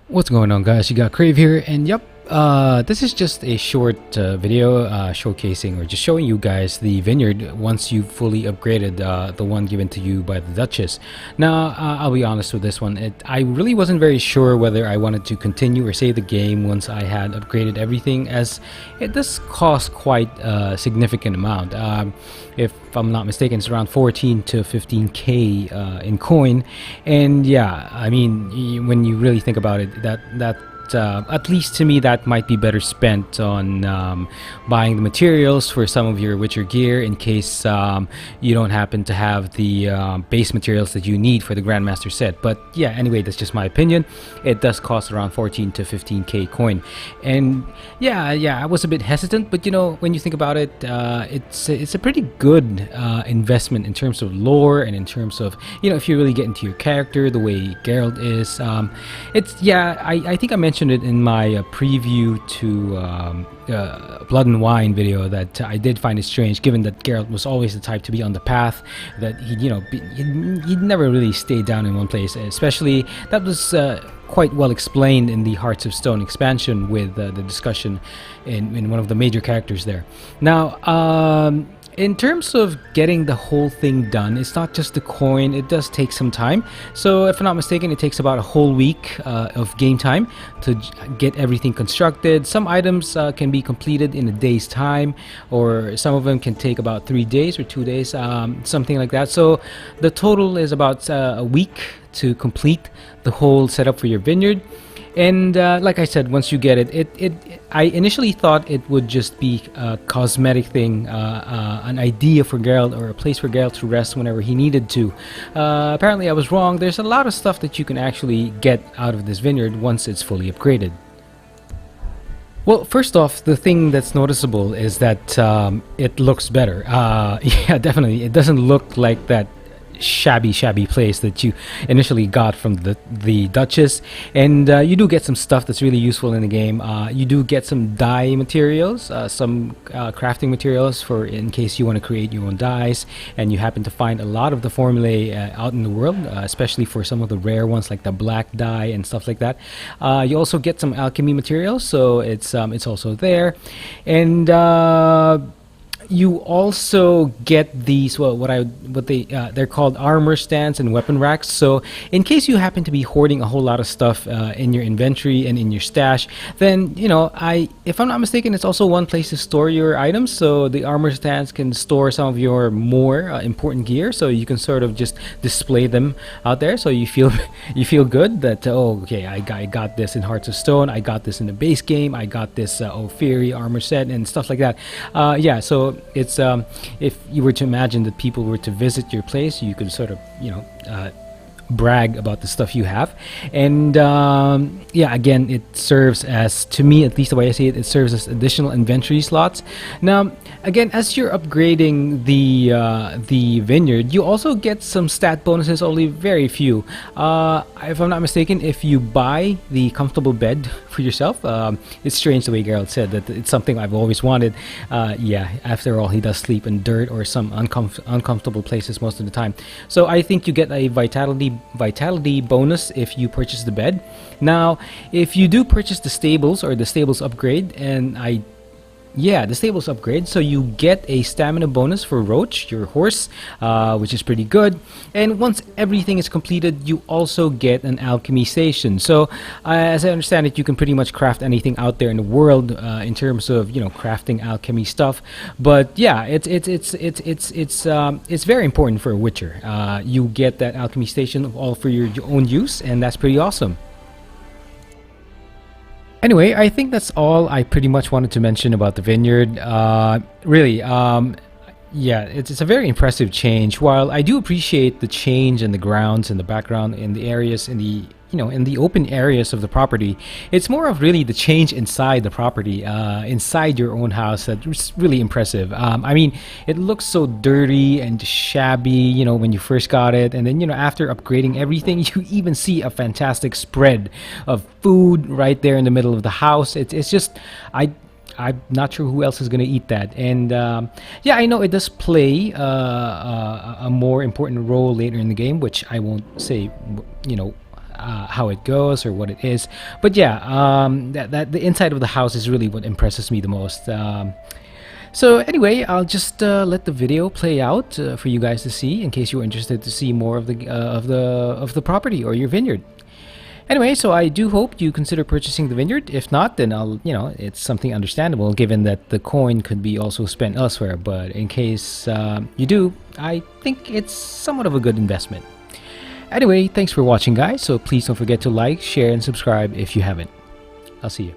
What's going on, guys? You got Crave here, and yep, this is just a short video showcasing or just showing you guys the Vineyard once you've fully upgraded the one given to you by the Duchess. Now, I'll be honest with this one. I really wasn't very sure whether I wanted to continue or save the game once I had upgraded everything, as it does cost quite a significant amount. If I'm not mistaken, it's around 14 to 15k in coin, and yeah, I mean, when you really think about it, that at least to me, that might be better spent on buying the materials for some of your Witcher gear in case you don't happen to have the base materials that you need for the Grandmaster set. But yeah, anyway, that's just my opinion. It does cost around 14 to 15k coin, and yeah, I was a bit hesitant, but you know, when you think about it, it's a pretty good investment in terms of lore and in terms of, you know, if you really get into your character the way Geralt is. I think I mentioned it in my preview to Blood and Wine video that I did find it strange, given that Geralt was always the type to be on the path, that he'd never really stayed down in one place. Especially that was quite well explained in the Hearts of Stone expansion with the discussion in one of the major characters there. Now, in terms of getting the whole thing done, it's not just the coin, it does take some time. So if I'm not mistaken, it takes about a whole week of game time to get everything constructed. Some items can be completed in a day's time, or some of them can take about 3 days or 2 days, something like that. So the total is about a week to complete the whole setup for your vineyard. And like I said, once you get it, I initially thought it would just be a cosmetic thing, an idea for Geralt, or a place for Geralt to rest whenever he needed to. Apparently I was wrong. There's a lot of stuff that you can actually get out of this vineyard once it's fully upgraded. Well, first off, the thing that's noticeable is that it looks better. Yeah, definitely. It doesn't look like that shabby place that you initially got from the Duchess, and you do get some stuff that's really useful in the game. You do get some dye materials, some crafting materials for in case you want to create your own dyes, and you happen to find a lot of the formulae out in the world, especially for some of the rare ones like the black dye and stuff like that. You also get some alchemy materials, so it's also there, and you also get these, well, they're called armor stands and weapon racks. So in case you happen to be hoarding a whole lot of stuff in your inventory and in your stash, then, you know, if I'm not mistaken, it's also one place to store your items. So the armor stands can store some of your more important gear, so you can sort of just display them out there, so you feel good that, oh, okay, I got this in Hearts of Stone, I got this in the base game, I got this Ophiri armor set and stuff like that. Yeah, so it's if you were to imagine that people were to visit your place, you could sort of, you know, brag about the stuff you have. And yeah, again, it serves as, to me at least the way I see it, it serves as additional inventory slots. Now again, as you're upgrading the vineyard, you also get some stat bonuses, only very few. If I'm not mistaken, if you buy the comfortable bed for yourself, it's strange the way Geralt said that it's something I've always wanted. Yeah, after all, he does sleep in dirt or some uncomfortable places most of the time. So I think you get a vitality bonus if you purchase the bed. Now, if you do purchase the stables or the stables upgrade, and the stables upgrade, so you get a stamina bonus for Roach, your horse, which is pretty good. And once everything is completed, you also get an alchemy station. So as I understand it, you can pretty much craft anything out there in the world in terms of, you know, crafting alchemy stuff. But yeah, it's very important for a Witcher. You get that alchemy station all for your own use, and that's pretty awesome. Anyway, I think that's all I pretty much wanted to mention about the Vineyard. Really, yeah, it's a very impressive change. While I do appreciate the change in the grounds and the background in the areas, in the in the open areas of the property, it's more of really the change inside the property, inside your own house, that's really impressive. I mean, it looks so dirty and shabby, you know, when you first got it, and then, you know, after upgrading everything, you even see a fantastic spread of food right there in the middle of the house. It's just, I'm not sure who else is gonna eat that. And yeah, I know it does play a more important role later in the game, which I won't say, you know, how it goes or what it is. But yeah, that the inside of the house is really what impresses me the most. So anyway, I'll just let the video play out for you guys to see, in case you're interested to see more of the property or your vineyard. Anyway, so I do hope you consider purchasing the vineyard. If not, then it's something understandable, given that the coin could be also spent elsewhere. But in case you do, I think it's somewhat of a good investment. Anyway, thanks for watching, guys. So please don't forget to like, share, and subscribe if you haven't. I'll see you.